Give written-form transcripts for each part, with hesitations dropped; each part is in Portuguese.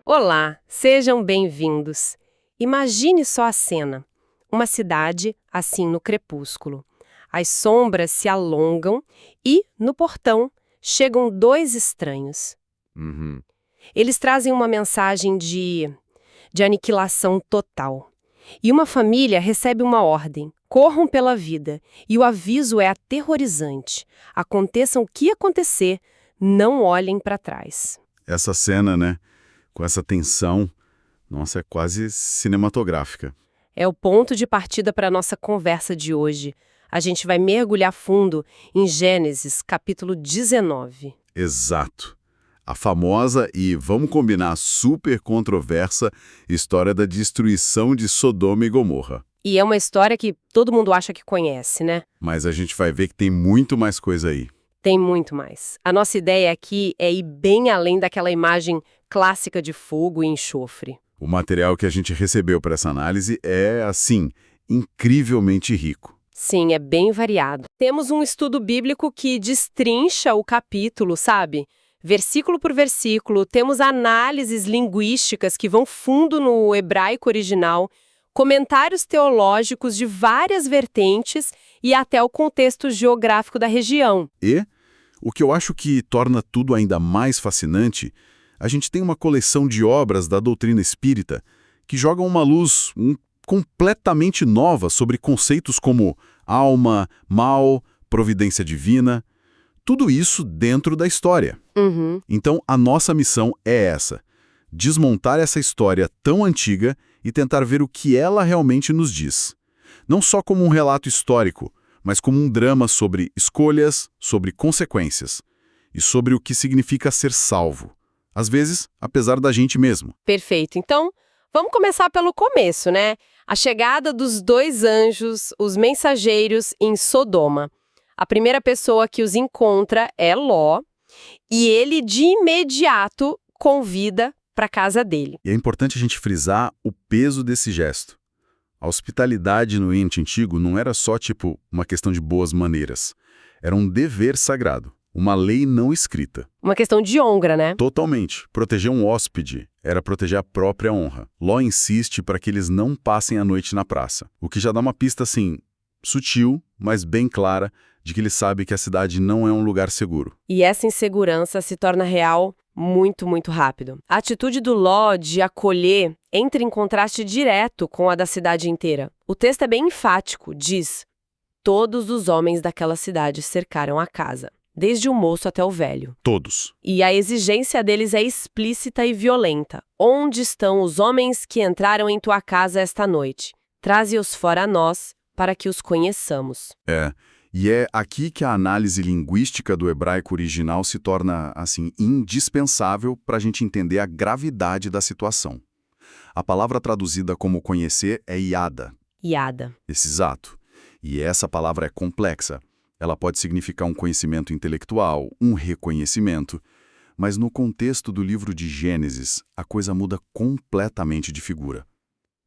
Olá, sejam bem-vindos. Imagine só a cena. Uma cidade, assim no crepúsculo. As sombras se alongam e, no portão, chegam dois estranhos. Uhum. Eles trazem uma mensagem de aniquilação total. E uma família recebe uma ordem: corram pela vida. E o aviso é aterrorizante. Aconteça o que acontecer, não olhem para trás. Essa cena, né? Com essa tensão, nossa, é quase cinematográfica. É o ponto de partida para a nossa conversa de hoje. A gente vai mergulhar fundo em Gênesis, capítulo 19. Exato. A famosa e, vamos combinar, super controversa história da destruição de Sodoma e Gomorra. E é uma história que todo mundo acha que conhece, né? Mas a gente vai ver que tem muito mais coisa aí. Tem muito mais. A nossa ideia aqui é ir bem além daquela imagem clássica de fogo e enxofre. O material que a gente recebeu para essa análise é, assim, incrivelmente rico. Sim, é bem variado. Temos um estudo bíblico que destrincha o capítulo, sabe? Versículo por versículo, temos análises linguísticas que vão fundo no hebraico original, comentários teológicos de várias vertentes e até o contexto geográfico da região. E, o que eu acho que torna tudo ainda mais fascinante, a gente tem uma coleção de obras da doutrina espírita que jogam uma luz completamente nova sobre conceitos como alma, mal, providência divina, tudo isso dentro da história. Uhum. Então, a nossa missão é essa: desmontar essa história tão antiga e tentar ver o que ela realmente nos diz. Não só como um relato histórico, mas como um drama sobre escolhas, sobre consequências e sobre o que significa ser salvo. Às vezes, apesar da gente mesmo. Perfeito. Então, vamos começar pelo começo, né? A chegada dos dois anjos, os mensageiros, em Sodoma. A primeira pessoa que os encontra é Ló, e ele, de imediato, convida para a casa dele. E é importante a gente frisar o peso desse gesto. A hospitalidade no Oriente Antigo não era só, uma questão de boas maneiras. Era um dever sagrado, uma lei não escrita. Uma questão de honra, né? Totalmente. Proteger um hóspede era proteger a própria honra. Ló insiste para que eles não passem a noite na praça, o que já dá uma pista, sutil, mas bem clara, de que ele sabe que a cidade não é um lugar seguro. E essa insegurança se torna real muito, muito rápido. A atitude do Ló de acolher entra em contraste direto com a da cidade inteira. O texto é bem enfático, diz: todos os homens daquela cidade cercaram a casa, desde o moço até o velho. Todos. E a exigência deles é explícita e violenta. Onde estão os homens que entraram em tua casa esta noite? Traze-os fora a nós, para que os conheçamos. E é aqui que a análise linguística do hebraico original se torna, indispensável para a gente entender a gravidade da situação. A palavra traduzida como conhecer é iada. Iada. Exato. E essa palavra é complexa. Ela pode significar um conhecimento intelectual, um reconhecimento, mas no contexto do livro de Gênesis, a coisa muda completamente de figura.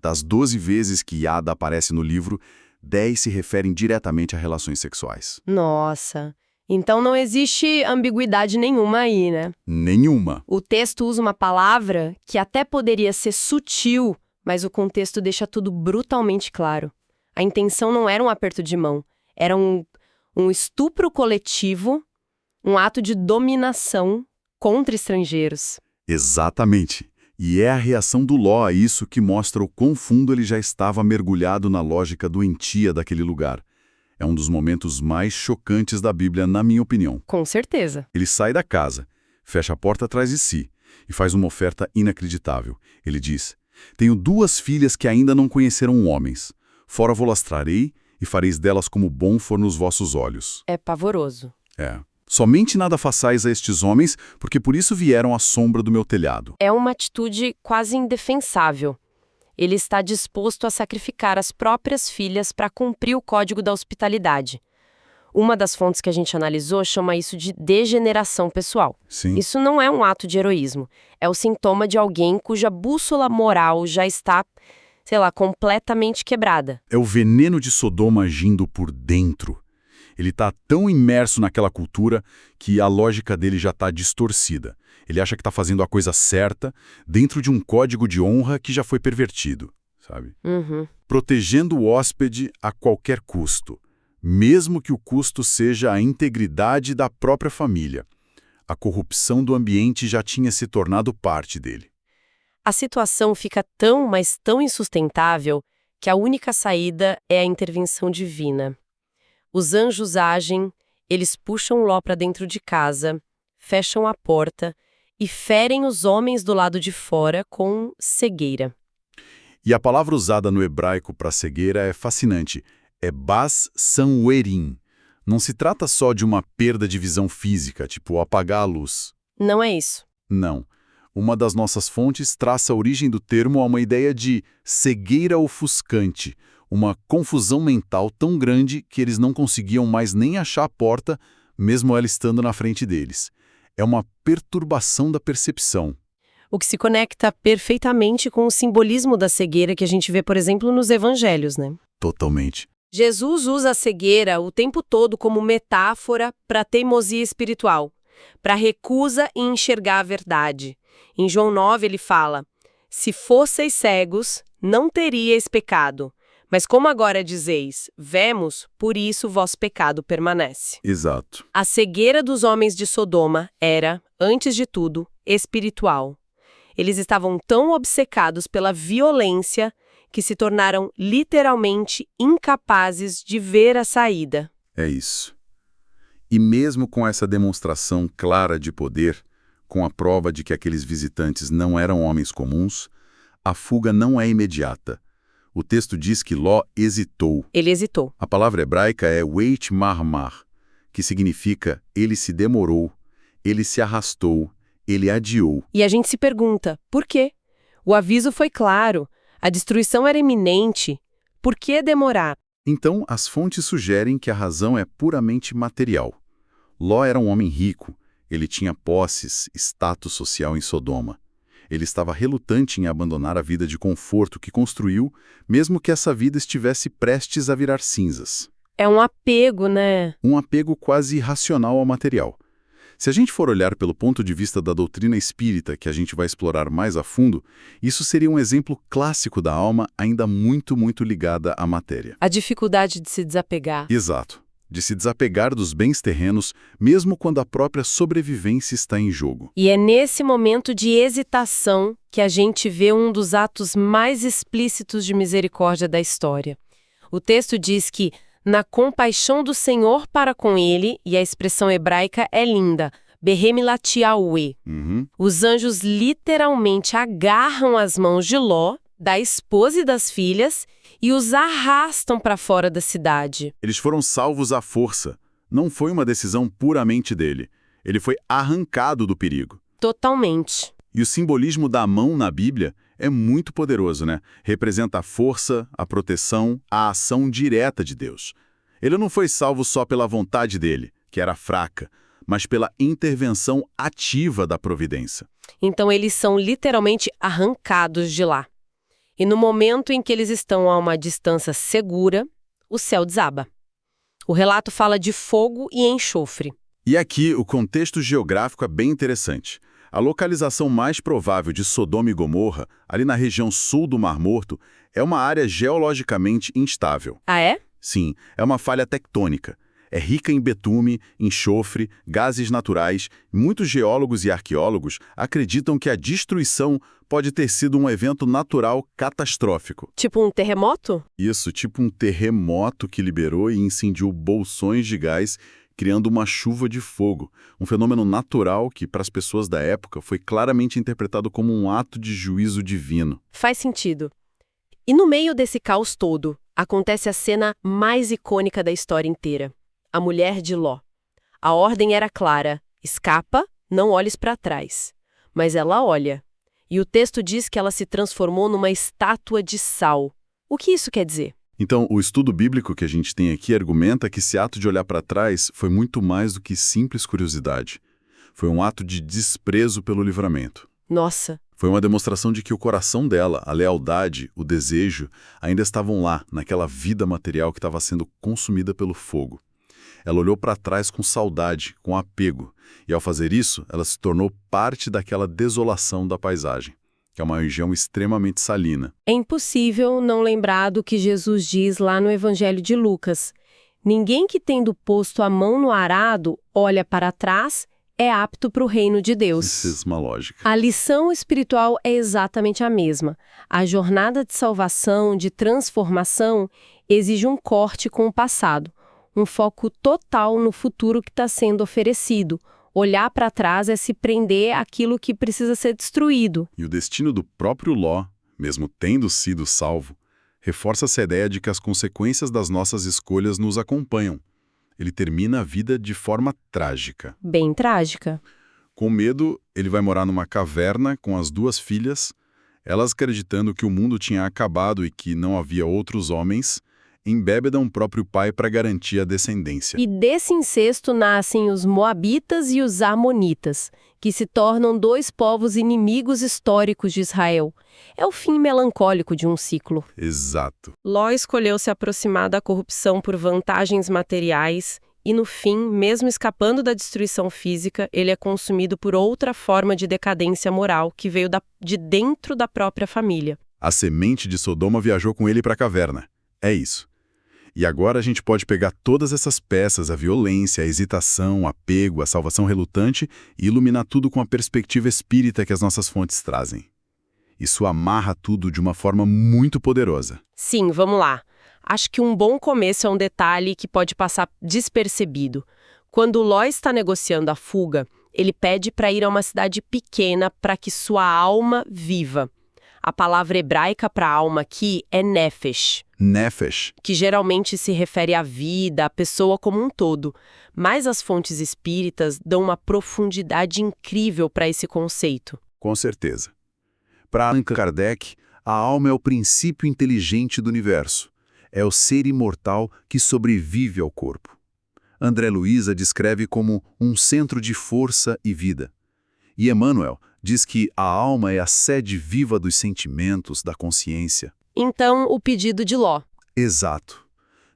Das 12 vezes que iada aparece no livro, 10 se referem diretamente a relações sexuais. Nossa, então não existe ambiguidade nenhuma aí, né? Nenhuma. O texto usa uma palavra que até poderia ser sutil, mas o contexto deixa tudo brutalmente claro. A intenção não era um aperto de mão, era um estupro coletivo, um ato de dominação contra estrangeiros. Exatamente. E é a reação do Ló a isso que mostra o quão fundo ele já estava mergulhado na lógica doentia daquele lugar. É um dos momentos mais chocantes da Bíblia, na minha opinião. Com certeza. Ele sai da casa, fecha a porta atrás de si e faz uma oferta inacreditável. Ele diz: tenho 2 filhas que ainda não conheceram homens. Fora vou-las trarei e fareis delas como bom for nos vossos olhos. É pavoroso. Somente nada façais a estes homens, porque por isso vieram à sombra do meu telhado. É uma atitude quase indefensável. Ele está disposto a sacrificar as próprias filhas para cumprir o código da hospitalidade. Uma das fontes que a gente analisou chama isso de degeneração pessoal. Sim. Isso não é um ato de heroísmo. É o sintoma de alguém cuja bússola moral já está, completamente quebrada. É o veneno de Sodoma agindo por dentro. Ele está tão imerso naquela cultura que a lógica dele já está distorcida. Ele acha que está fazendo a coisa certa dentro de um código de honra que já foi pervertido, sabe? Protegendo o hóspede a qualquer custo, mesmo que o custo seja a integridade da própria família. A corrupção do ambiente já tinha se tornado parte dele. A situação fica tão, mas tão insustentável que a única saída é a intervenção divina. Os anjos agem, eles puxam Ló para dentro de casa, fecham a porta e ferem os homens do lado de fora com cegueira. E a palavra usada no hebraico para cegueira é fascinante. É bas sanwerim. Não se trata só de uma perda de visão física, tipo apagar a luz. Não é isso. Não. Uma das nossas fontes traça a origem do termo a uma ideia de cegueira ofuscante, uma confusão mental tão grande que eles não conseguiam mais nem achar a porta, mesmo ela estando na frente deles. É uma perturbação da percepção. O que se conecta perfeitamente com o simbolismo da cegueira que a gente vê, por exemplo, nos evangelhos, né? Totalmente. Jesus usa a cegueira o tempo todo como metáfora para a teimosia espiritual, para a recusa em enxergar a verdade. Em João 9 ele fala: se fosseis cegos, não teríeis pecado, mas como agora dizeis, vemos, por isso vosso pecado permanece. Exato. A cegueira dos homens de Sodoma era, antes de tudo, espiritual. Eles estavam tão obcecados pela violência que se tornaram literalmente incapazes de ver a saída. É isso. E mesmo com essa demonstração clara de poder, com a prova de que aqueles visitantes não eram homens comuns, a fuga não é imediata. O texto diz que Ló hesitou. Ele hesitou. A palavra hebraica é weit marmar, que significa ele se demorou, ele se arrastou, ele adiou. E a gente se pergunta, por quê? O aviso foi claro, a destruição era iminente. Por que demorar? Então, as fontes sugerem que a razão é puramente material. Ló era um homem rico, ele tinha posses, status social em Sodoma. Ele estava relutante em abandonar a vida de conforto que construiu, mesmo que essa vida estivesse prestes a virar cinzas. É um apego, né? Um apego quase irracional ao material. Se a gente for olhar pelo ponto de vista da doutrina espírita, que a gente vai explorar mais a fundo, isso seria um exemplo clássico da alma ainda muito, muito ligada à matéria. A dificuldade de se desapegar. Exato. De se desapegar dos bens terrenos, mesmo quando a própria sobrevivência está em jogo. E é nesse momento de hesitação que a gente vê um dos atos mais explícitos de misericórdia da história. O texto diz que, na compaixão do Senhor para com ele, e a expressão hebraica é linda, Behemilatiaue. Os anjos literalmente agarram as mãos de Ló, da esposa e das filhas, e os arrastam para fora da cidade. Eles foram salvos à força. Não foi uma decisão puramente dele. Ele foi arrancado do perigo. Totalmente. E o simbolismo da mão na Bíblia é muito poderoso, né? Representa a força, a proteção, a ação direta de Deus. Ele não foi salvo só pela vontade dele, que era fraca, mas pela intervenção ativa da providência. Então eles são literalmente arrancados de lá. E no momento em que eles estão a uma distância segura, o céu desaba. O relato fala de fogo e enxofre. E aqui o contexto geográfico é bem interessante. A localização mais provável de Sodoma e Gomorra, ali na região sul do Mar Morto, é uma área geologicamente instável. Ah, é? Sim, é uma falha tectônica. É rica em betume, enxofre, gases naturais. Muitos geólogos e arqueólogos acreditam que a destruição pode ter sido um evento natural catastrófico. Tipo um terremoto? Isso, tipo um terremoto que liberou e incendiou bolsões de gás, criando uma chuva de fogo. Um fenômeno natural que, para as pessoas da época, foi claramente interpretado como um ato de juízo divino. Faz sentido. E no meio desse caos todo, acontece a cena mais icônica da história inteira. A mulher de Ló. A ordem era clara: escapa, não olhes para trás. Mas ela olha. E o texto diz que ela se transformou numa estátua de sal. O que isso quer dizer? Então, o estudo bíblico que a gente tem aqui argumenta que esse ato de olhar para trás foi muito mais do que simples curiosidade. Foi um ato de desprezo pelo livramento. Nossa! Foi uma demonstração de que o coração dela, a lealdade, o desejo, ainda estavam lá, naquela vida material que estava sendo consumida pelo fogo. Ela olhou para trás com saudade, com apego, e ao fazer isso, ela se tornou parte daquela desolação da paisagem, que é uma região extremamente salina. É impossível não lembrar do que Jesus diz lá no Evangelho de Lucas. Ninguém que tendo posto a mão no arado olha para trás é apto para o reino de Deus. Mesma lógica. A lição espiritual é exatamente a mesma. A jornada de salvação, de transformação, exige um corte com o passado, um foco total no futuro que está sendo oferecido. Olhar para trás é se prender àquilo que precisa ser destruído. E o destino do próprio Ló, mesmo tendo sido salvo, reforça essa ideia de que as consequências das nossas escolhas nos acompanham. Ele termina a vida de forma trágica. Bem trágica. Com medo, ele vai morar numa caverna com as 2 filhas, elas acreditando que o mundo tinha acabado e que não havia outros homens, embebedam o próprio pai para garantir a descendência. E desse incesto nascem os Moabitas e os Amonitas, que se tornam 2 povos inimigos históricos de Israel. É o fim melancólico de um ciclo. Exato. Ló escolheu se aproximar da corrupção por vantagens materiais e, no fim, mesmo escapando da destruição física, ele é consumido por outra forma de decadência moral que veio de dentro da própria família. A semente de Sodoma viajou com ele para a caverna. É isso. E agora a gente pode pegar todas essas peças, a violência, a hesitação, o apego, a salvação relutante e iluminar tudo com a perspectiva espírita que as nossas fontes trazem. Isso amarra tudo de uma forma muito poderosa. Sim, vamos lá. Acho que um bom começo é um detalhe que pode passar despercebido. Quando Ló está negociando a fuga, ele pede para ir a uma cidade pequena para que sua alma viva. A palavra hebraica para alma aqui é nefesh. Nefesh. Que geralmente se refere à vida, à pessoa como um todo. Mas as fontes espíritas dão uma profundidade incrível para esse conceito. Com certeza. Para Allan Kardec, a alma é o princípio inteligente do universo. É o ser imortal que sobrevive ao corpo. André Luiz a descreve como um centro de força e vida. E Emmanuel diz que a alma é a sede viva dos sentimentos, da consciência. Então, o pedido de Ló. Exato.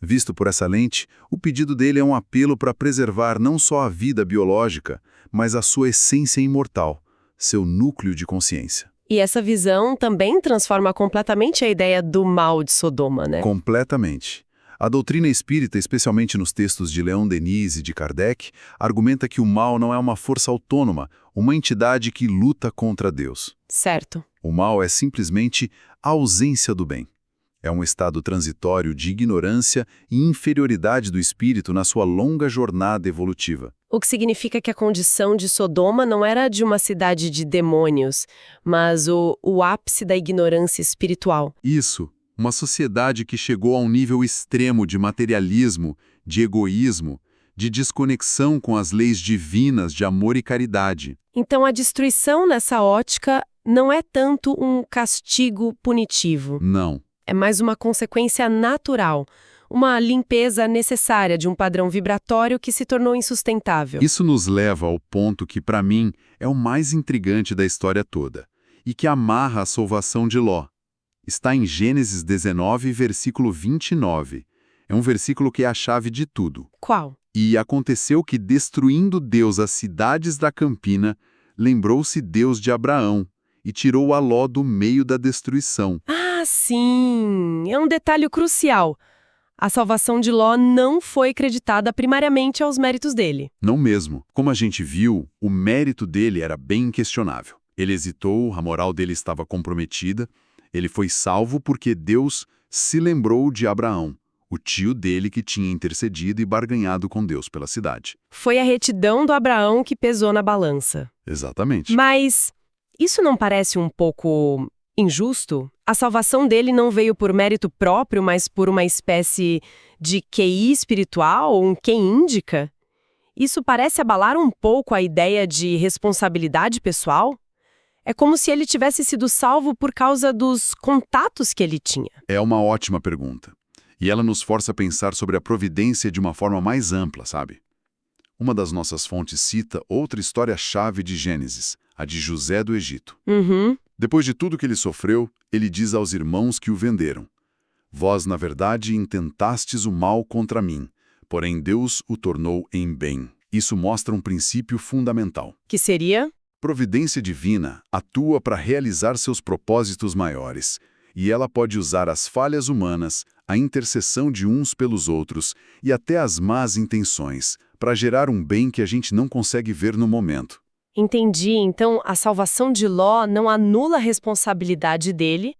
Visto por essa lente, o pedido dele é um apelo para preservar não só a vida biológica, mas a sua essência imortal, seu núcleo de consciência. E essa visão também transforma completamente a ideia do mal de Sodoma, né? Completamente. A doutrina espírita, especialmente nos textos de Leon Denis e de Kardec, argumenta que o mal não é uma força autônoma, uma entidade que luta contra Deus. Certo. O mal é simplesmente a ausência do bem. É um estado transitório de ignorância e inferioridade do espírito na sua longa jornada evolutiva. O que significa que a condição de Sodoma não era de uma cidade de demônios, mas o ápice da ignorância espiritual. Isso. Uma sociedade que chegou a um nível extremo de materialismo, de egoísmo, de desconexão com as leis divinas de amor e caridade. Então a destruição nessa ótica não é tanto um castigo punitivo. Não. É mais uma consequência natural, uma limpeza necessária de um padrão vibratório que se tornou insustentável. Isso nos leva ao ponto que, para mim, é o mais intrigante da história toda, e que amarra a salvação de Ló. Está em Gênesis 19, versículo 29. É um versículo que é a chave de tudo. Qual? E aconteceu que, destruindo Deus as cidades da campina, lembrou-se Deus de Abraão e tirou a Ló do meio da destruição. Ah, sim! É um detalhe crucial. A salvação de Ló não foi creditada primariamente aos méritos dele. Não mesmo. Como a gente viu, o mérito dele era bem inquestionável. Ele hesitou, a moral dele estava comprometida. Ele foi salvo porque Deus se lembrou de Abraão, o tio dele que tinha intercedido e barganhado com Deus pela cidade. Foi a retidão do Abraão que pesou na balança. Exatamente. Mas isso não parece um pouco injusto? A salvação dele não veio por mérito próprio, mas por uma espécie de QI espiritual, um quem indica? Isso parece abalar um pouco a ideia de responsabilidade pessoal? É como se ele tivesse sido salvo por causa dos contatos que ele tinha. É uma ótima pergunta. E ela nos força a pensar sobre a providência de uma forma mais ampla, sabe? Uma das nossas fontes cita outra história-chave de Gênesis, a de José do Egito. Depois de tudo que ele sofreu, ele diz aos irmãos que o venderam: Vós, na verdade, intentastes o mal contra mim, porém Deus o tornou em bem. Isso mostra um princípio fundamental. Que seria? Providência divina atua para realizar seus propósitos maiores, e ela pode usar as falhas humanas, a intercessão de uns pelos outros e até as más intenções para gerar um bem que a gente não consegue ver no momento. Entendi. Então, a salvação de Ló não anula a responsabilidade dele,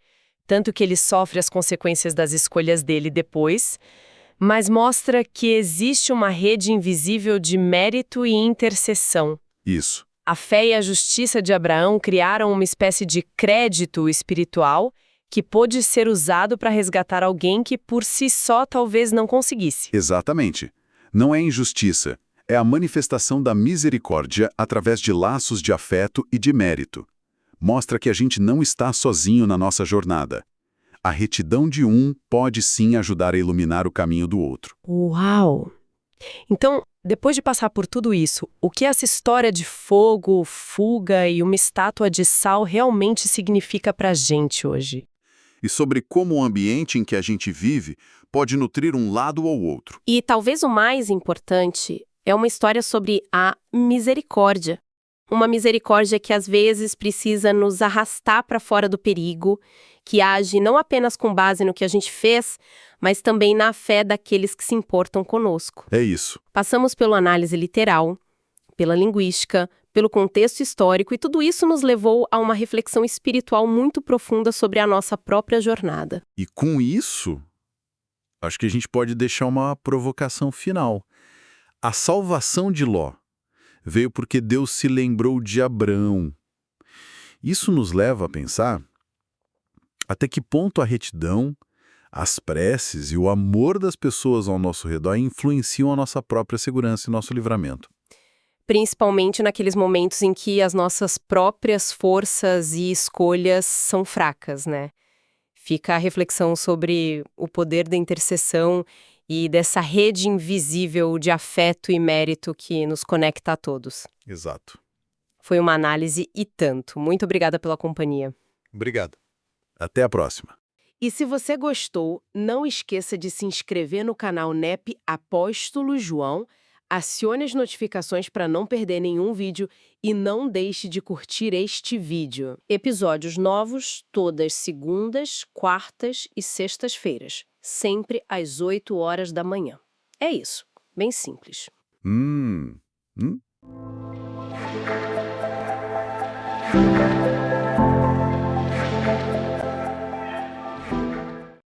tanto que ele sofre as consequências das escolhas dele depois, mas mostra que existe uma rede invisível de mérito e intercessão. Isso. A fé e a justiça de Abraão criaram uma espécie de crédito espiritual que pôde ser usado para resgatar alguém que por si só talvez não conseguisse. Exatamente. Não é injustiça, é a manifestação da misericórdia através de laços de afeto e de mérito. Mostra que a gente não está sozinho na nossa jornada. A retidão de um pode sim ajudar a iluminar o caminho do outro. Uau! Então, depois de passar por tudo isso, o que essa história de fogo, fuga e uma estátua de sal realmente significa pra gente hoje? E sobre como o ambiente em que a gente vive pode nutrir um lado ou outro. E talvez o mais importante é uma história sobre a misericórdia. Uma misericórdia que às vezes precisa nos arrastar para fora do perigo, que age não apenas com base no que a gente fez, mas também na fé daqueles que se importam conosco. É isso. Passamos pela análise literal, pela linguística, pelo contexto histórico e tudo isso nos levou a uma reflexão espiritual muito profunda sobre a nossa própria jornada. E com isso, acho que a gente pode deixar uma provocação final. A salvação de Ló veio porque Deus se lembrou de Abrão. Isso nos leva a pensar até que ponto a retidão, as preces e o amor das pessoas ao nosso redor influenciam a nossa própria segurança e nosso livramento. Principalmente naqueles momentos em que as nossas próprias forças e escolhas são fracas, né? Fica a reflexão sobre o poder da intercessão e dessa rede invisível de afeto e mérito que nos conecta a todos. Exato. Foi uma análise e tanto. Muito obrigada pela companhia. Obrigado. Até a próxima. E se você gostou, não esqueça de se inscrever no canal NEP Apóstolo João, acione as notificações para não perder nenhum vídeo e não deixe de curtir este vídeo. Episódios novos todas segundas, quartas e sextas-feiras, sempre às 8 horas da manhã. É isso, bem simples. Hum.